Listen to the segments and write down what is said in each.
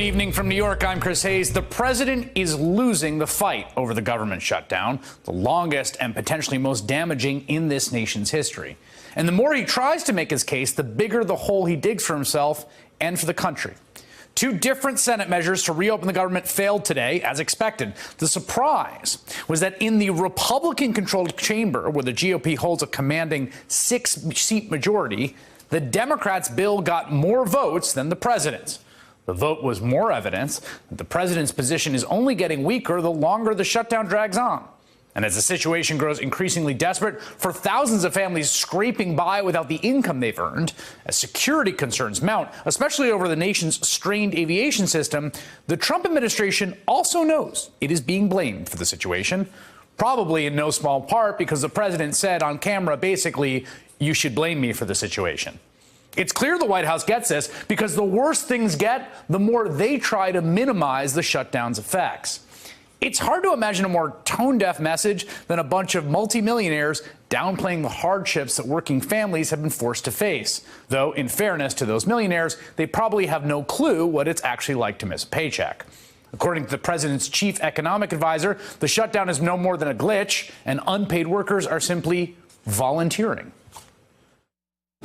evening from New York. I'm Chris Hayes. The president is losing the fight over the government shutdown, the longest and potentially most damaging in this nation's history. And the more he tries to make his case, the bigger the hole he digs for himself and for the country. Two different Senate measures to reopen the government failed today, as expected. The surprise was that in the Republican-controlled chamber, where the GOP holds a commanding 6-seat majority, the Democrats' bill got more votes than the president's. The vote was more evidence that the president's position is only getting weaker the longer the shutdown drags on. And as the situation grows increasingly desperate for thousands of families scraping by without the income they've earned, as security concerns mount, especially over the nation's strained aviation system, the Trump administration also knows it is being blamed for the situation, probably in no small part because the president said on camera, basically, you should blame me for the situation. It's clear the White House gets this because the worse things get, the more they try to minimize the shutdown's effects. It's hard to imagine a more tone-deaf message than a bunch of multimillionaires downplaying the hardships that working families have been forced to face. Though, in fairness to those millionaires, they probably have no clue what it's actually like to miss a paycheck. According to the president's chief economic advisor, the shutdown is no more than a glitch, and unpaid workers are simply volunteering.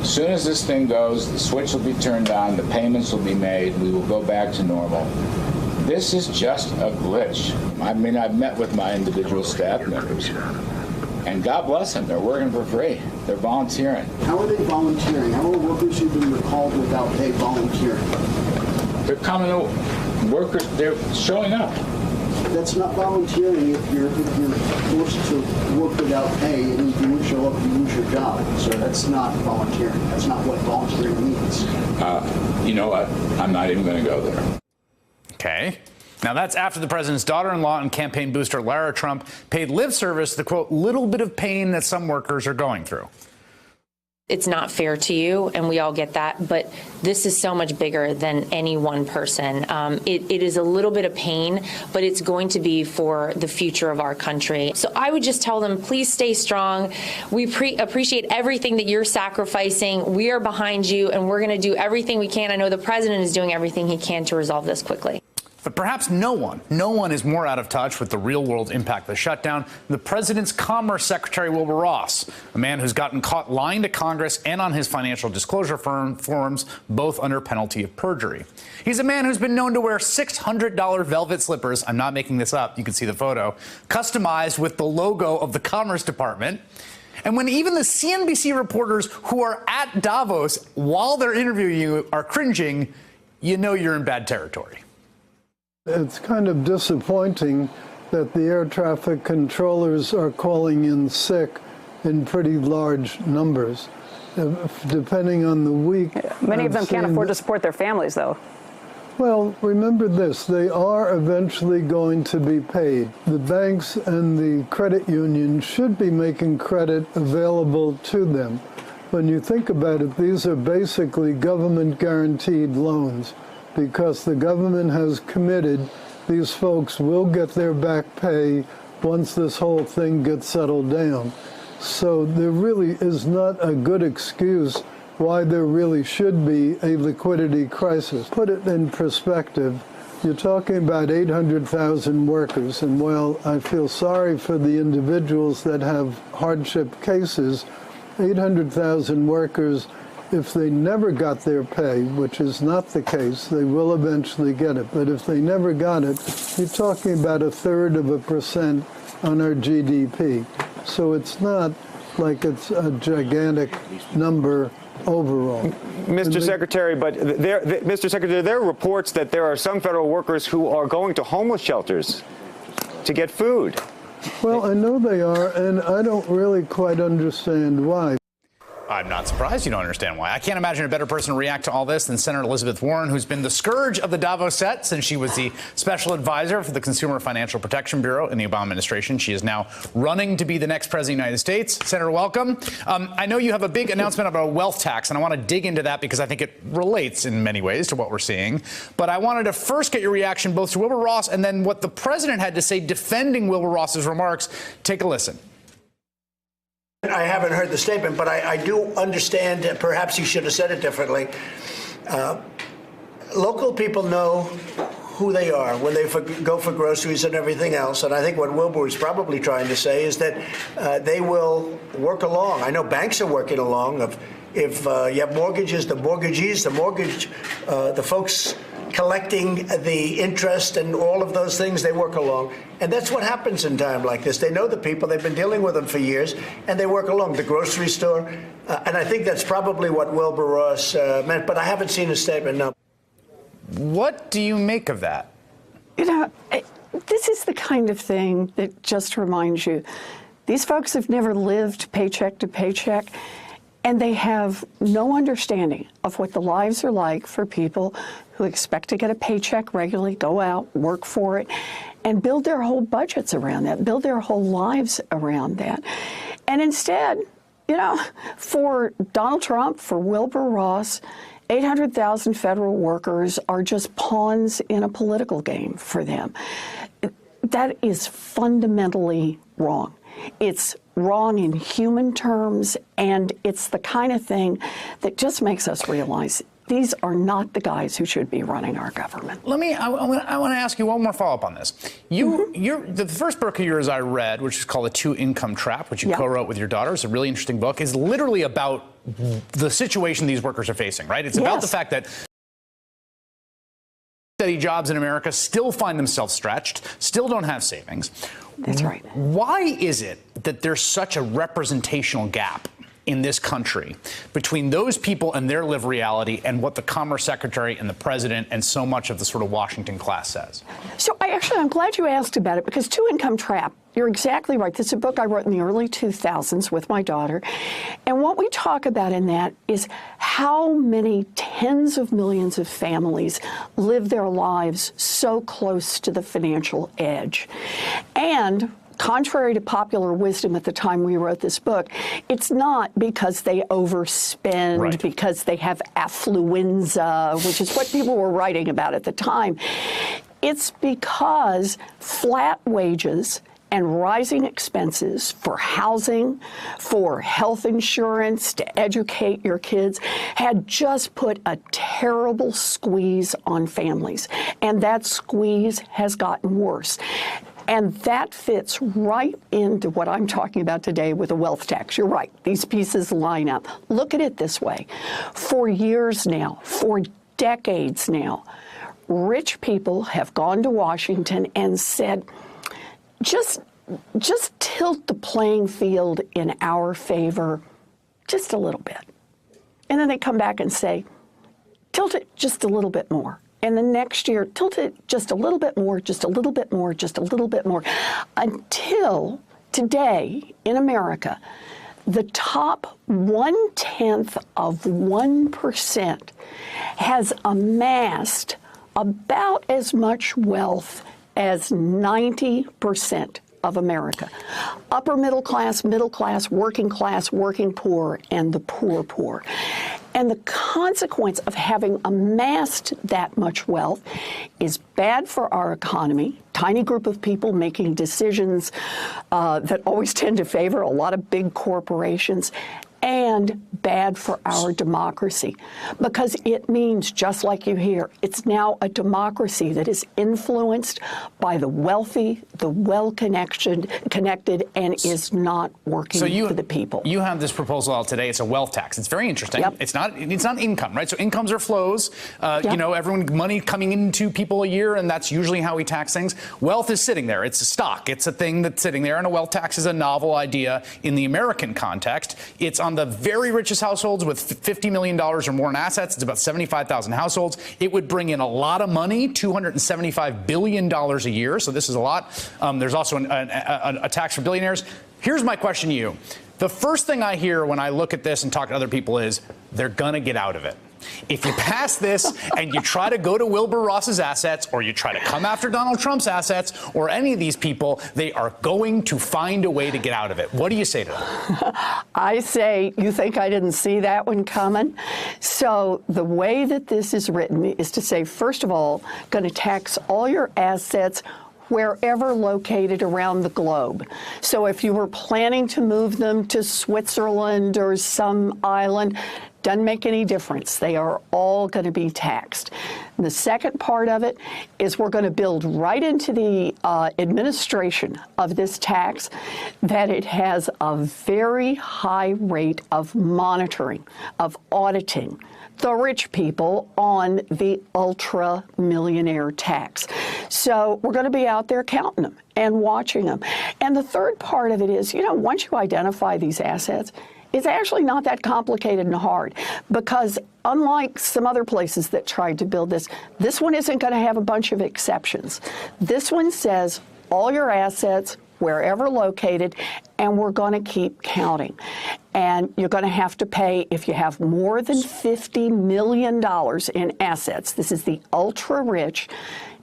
As soon as this thing goes, the switch will be turned on, the payments will be made, we will go back to normal. This is just a glitch. I mean, I've met with my individual staff members, and God bless them, they're working for free. They're volunteering. How are they volunteering? How are workers who've been recalled without pay volunteering? They're coming to workers, they're showing up. That's not volunteering if you're forced to work without pay and if you don't show up, you lose your job. So that's not volunteering. That's not what volunteering means. You know what? I'm not even going to go there. Okay. Now, that's after the president's daughter-in-law and campaign booster Lara Trump paid lip service to the, quote, little bit of pain that some workers are going through. It's not fair to you, and we all get that, but this is so much bigger than any one person. It is a little bit of pain, but it's going to be for the future of our country. So I would just tell them, please stay strong. We appreciate everything that you're sacrificing. We are behind you, and we're going to do everything we can. I know the president is doing everything he can to resolve this quickly. But perhaps no one is more out of touch with the real-world impact of the shutdown than the president's Commerce Secretary Wilbur Ross, a man who's gotten caught lying to Congress and on his financial disclosure forms, both under penalty of perjury. He's a man who's been known to wear $600 velvet slippers, I'm not making this up, you can see the photo, customized with the logo of the Commerce Department. And when even the CNBC reporters who are at Davos while they're interviewing you are cringing, you know you're in bad territory. It's kind of disappointing that the air traffic controllers are calling in sick in pretty large numbers, depending on the week. Many of them can't afford to support their families, though. Well, remember this, they are eventually going to be paid. The banks and the credit unions should be making credit available to them. When you think about it, these are basically government-guaranteed loans, because the government has committed these folks will get their back pay once this whole thing gets settled down. So there really is not a good excuse why there really should be a liquidity crisis. Put it in perspective, you're talking about 800,000 workers, and while I feel sorry for the individuals that have hardship cases, 800,000 workers, if they never got their pay, which is not the case, they will eventually get it. But if they never got it, you're talking about 1/3% on our GDP. So it's not like it's a gigantic number overall. Mr. Secretary, Mr. Secretary, there are reports that there are some federal workers who are going to homeless shelters to get food. Well, I know they are, and I don't really quite understand why. I'm not surprised you don't understand why. I can't imagine a better person to react to all this than Senator Elizabeth Warren, who's been the scourge of the Davos set since she was the special advisor for the Consumer Financial Protection Bureau in the Obama administration. She is now running to be the next president of the United States. Senator, welcome. I know you have a big announcement about a wealth tax, and I want to dig into that because I think it relates in many ways to what we're seeing. But I wanted to first get your reaction both to Wilbur Ross and then what the president had to say defending Wilbur Ross's remarks. Take a listen. I haven't heard the statement, but I do understand that perhaps he should have said it differently. Local people know who they are when they go for groceries and everything else. And I think what Wilbur is probably trying to say is that they will work along. I know banks are working along. If you have mortgages, the mortgagees, the folks collecting the interest and all of those things, they work along. And that's what happens in time like this. They know the people, they've been dealing with them for years, and they work along. The grocery store, and I think that's probably what Wilbur Ross meant, but I haven't seen a statement, no. What do you make of that? You know, this is the kind of thing that just reminds you, these folks have never lived paycheck to paycheck, and they have no understanding of what the lives are like for people who expect to get a paycheck regularly, go out, work for it, and build their whole budgets around that, build their whole lives around that. And instead, you know, for Donald Trump, for Wilbur Ross, 800,000 federal workers are just pawns in a political game for them. That is fundamentally wrong. It's wrong in human terms, and it's the kind of thing that just makes us realize these are not the guys who should be running our government. I want to ask you one more follow-up on this. The first book of yours I read, which is called The Two-Income Trap, which you co-wrote with your daughter, it's a really interesting book, is literally about the situation these workers are facing, right? It's about the fact that steady jobs in America still find themselves stretched, still don't have savings. That's right. Why is it that there's such a representational gap in this country between those people and their lived reality and what the Commerce Secretary and the President and so much of the sort of Washington class says? So I'm glad you asked about it, because Two-Income Trap, you're exactly right. This is a book I wrote in the early 2000s with my daughter. And what we talk about in that is how many tens of millions of families live their lives so close to the financial edge. And contrary to popular wisdom at the time we wrote this book, it's not because they overspend, because they have affluenza, which is what people were writing about at the time. It's because flat wages and rising expenses for housing, for health insurance, to educate your kids, had just put a terrible squeeze on families. And that squeeze has gotten worse. And that fits right into what I'm talking about today with a wealth tax. You're right. These pieces line up. Look at it this way. For years now, for decades now, rich people have gone to Washington and said, just tilt the playing field in our favor just a little bit. And then they come back and say, tilt it just a little bit more. And the next year, tilt it just a little bit more, just a little bit more, just a little bit more, until today in America, the top 0.1% has amassed about as much wealth as 90% of America. Upper middle class, working poor, and the poor. And the consequence of having amassed that much wealth is bad for our economy. Tiny group of people making decisions that always tend to favor a lot of big corporations, and bad for our democracy, because it means, just like you hear, it's now a democracy that is influenced by the wealthy, the well-connected, and is not working for the people. You have this proposal out today. It's a wealth tax. It's very interesting. Yep. It's not income, right? So incomes are flows. You know, money coming into people a year, and that's usually how we tax things. Wealth is sitting there. It's a stock. It's a thing that's sitting there, and a wealth tax is a novel idea in the American context. It's on the very richest households with $50 million or more in assets. It's about 75,000 households. It would bring in a lot of money, $275 billion a year. So this is a lot. There's also a tax for billionaires. Here's my question to you. The first thing I hear when I look at this and talk to other people is they're going to get out of it. If you pass this and you try to go to Wilbur Ross's assets, or you try to come after Donald Trump's assets, or any of these people, they are going to find a way to get out of it. What do you say to them? I say, you think I didn't see that one coming? So the way that this is written is to say, first of all, going to tax all your assets wherever located around the globe. So if you were planning to move them to Switzerland or some island, doesn't make any difference. They are all going to be taxed. And the second part of it is we're going to build right into the administration of this tax that it has a very high rate of monitoring, of auditing the rich people on the ultra millionaire tax. So we're going to be out there counting them and watching them. And the third part of it is, once you identify these assets, it's actually not that complicated and hard, because unlike some other places that tried to build this one isn't going to have a bunch of exceptions. This one says all your assets, wherever located, and we're going to keep counting. And you're going to have to pay, if you have more than $50 million in assets, this is the ultra rich,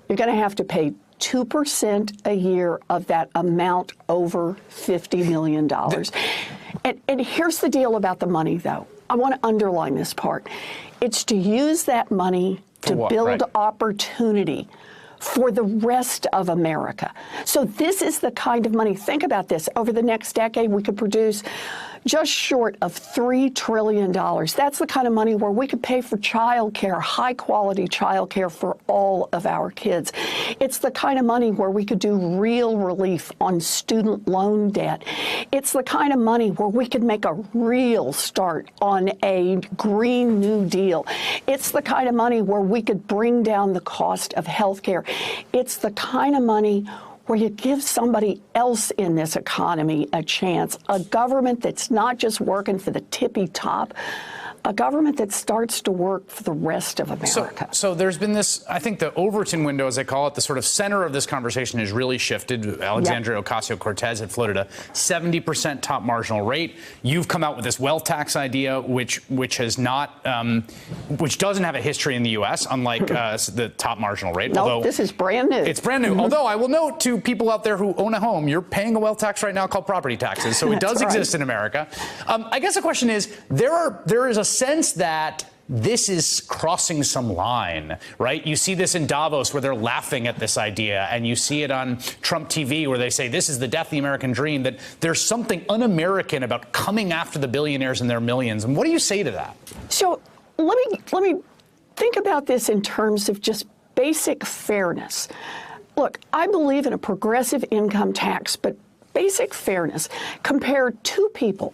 you're going to have to pay 2% a year of that amount over $50 million. And here's the deal about the money, though. I want to underline this part. It's to use that money to build opportunity for the rest of America. So this is the kind of money, think about this, over the next decade we could produce just short of $3 trillion. That's the kind of money where we could pay for childcare, high-quality childcare for all of our kids. It's the kind of money where we could do real relief on student loan debt. It's the kind of money where we could make a real start on a Green New Deal. It's the kind of money where we could bring down the cost of health care. It's the kind of money where you give somebody else in this economy a chance, a government that's not just working for the tippy top, a government that starts to work for the rest of America. So there's been this, I think the Overton window, as they call it, the sort of center of this conversation has really shifted. Alexandria Ocasio-Cortez had floated a 70% top marginal rate. You've come out with this wealth tax idea, which has not, which doesn't have a history in the U.S., unlike the top marginal rate. No, although this is brand new. It's brand new. Although I will note to people out there who own a home, you're paying a wealth tax right now called property taxes. So it does exist in America. I guess the question is, there is a sense that this is crossing some line, right? You see this in Davos where they're laughing at this idea, and you see it on Trump TV where they say this is the death of the American dream, that there's something un-American about coming after the billionaires and their millions. And what do you say to that? So let me think about this in terms of just basic fairness. Look, I believe in a progressive income tax, but basic fairness. Compare two people.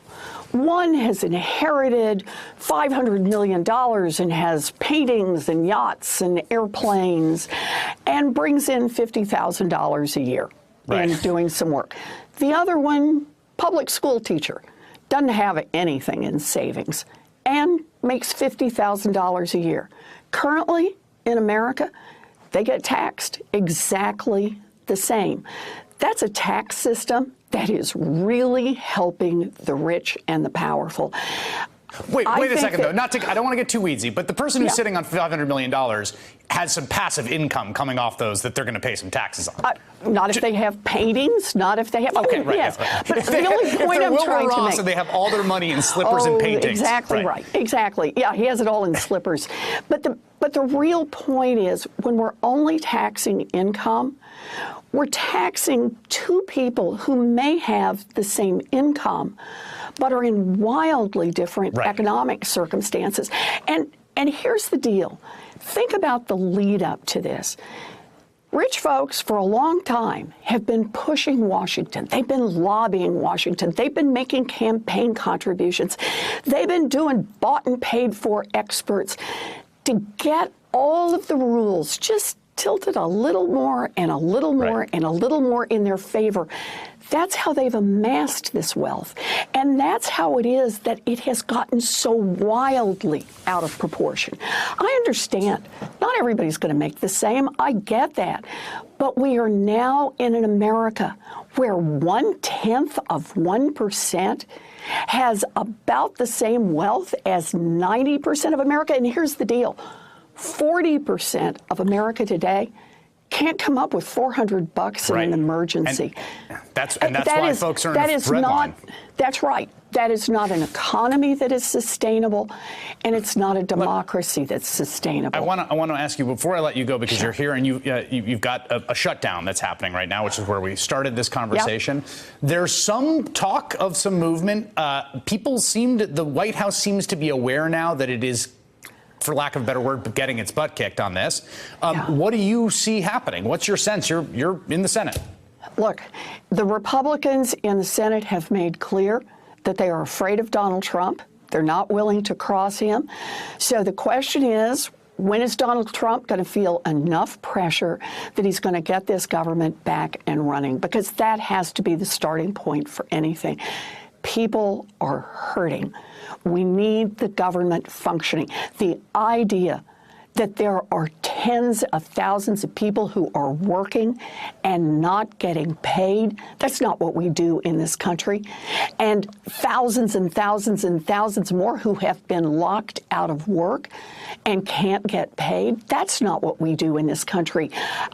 One has inherited $500 million and has paintings and yachts and airplanes and brings in $50,000 a year in doing some work. The other one, public school teacher, doesn't have anything in savings and makes $50,000 a year. Currently in America, they get taxed exactly the same. That's a tax system that is really helping the rich and the powerful. Wait a second, though. I don't want to get too weedsy, but the person who's sitting on $500 million has some passive income coming off those that they're going to pay some taxes on. Not if they have paintings, not if they have... Okay, right. Yes. Yeah. But the only point I'm trying to make... and they have all their money in slippers and paintings. Exactly right. Exactly. Yeah, he has it all in slippers. But the real point is, when we're only taxing income, we're taxing two people who may have the same income, but are in wildly different economic circumstances. And here's the deal. Think about the lead up to this. Rich folks, for a long time, have been pushing Washington. They've been lobbying Washington. They've been making campaign contributions. They've been doing bought and paid for experts to get all of the rules just tilted a little more and a little more and a little more in their favor. That's how they've amassed this wealth. And that's how it is that it has gotten so wildly out of proportion. I understand not everybody's going to make the same. I get that. But we are now in an America where 1/10 of 1% has about the same wealth as 90% of America. And here's the deal. 40% of America today can't come up with $400 in an emergency. And that's why folks are in the red line. That's right. That is not an economy that is sustainable, and it's not a democracy that's sustainable. I want to ask you, before I let you go, because you're here and you've got a shutdown that's happening right now, which is where we started this conversation. Yep. There's some talk of some movement. The White House seems to be aware now that it is for lack of a better word, getting its butt kicked on this. What do you see happening? What's your sense? You're in the Senate. Look, the Republicans in the Senate have made clear that they are afraid of Donald Trump. They're not willing to cross him. So the question is, when is Donald Trump going to feel enough pressure that he's going to get this government back and running? Because that has to be the starting point for anything. People are hurting. We need the government functioning. The idea that there are tens of thousands of people who are working and not getting paid, that's not what we do in this country. And thousands and thousands and thousands more who have been locked out of work and can't get paid, that's not what we do in this country.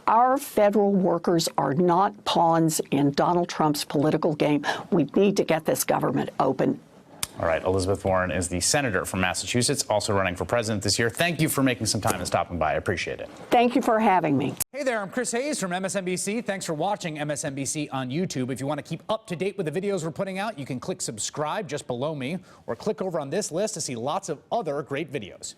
Our federal workers are not pawns in Donald Trump's political game. We need to get this government open. All right, Elizabeth Warren is the senator from Massachusetts, also running for president this year. Thank you for making some time and stopping by. I appreciate it. Thank you for having me. Hey there, I'm Chris Hayes from MSNBC. Thanks for watching MSNBC on YouTube. If you want to keep up to date with the videos we're putting out, you can click subscribe just below me or click over on this list to see lots of other great videos.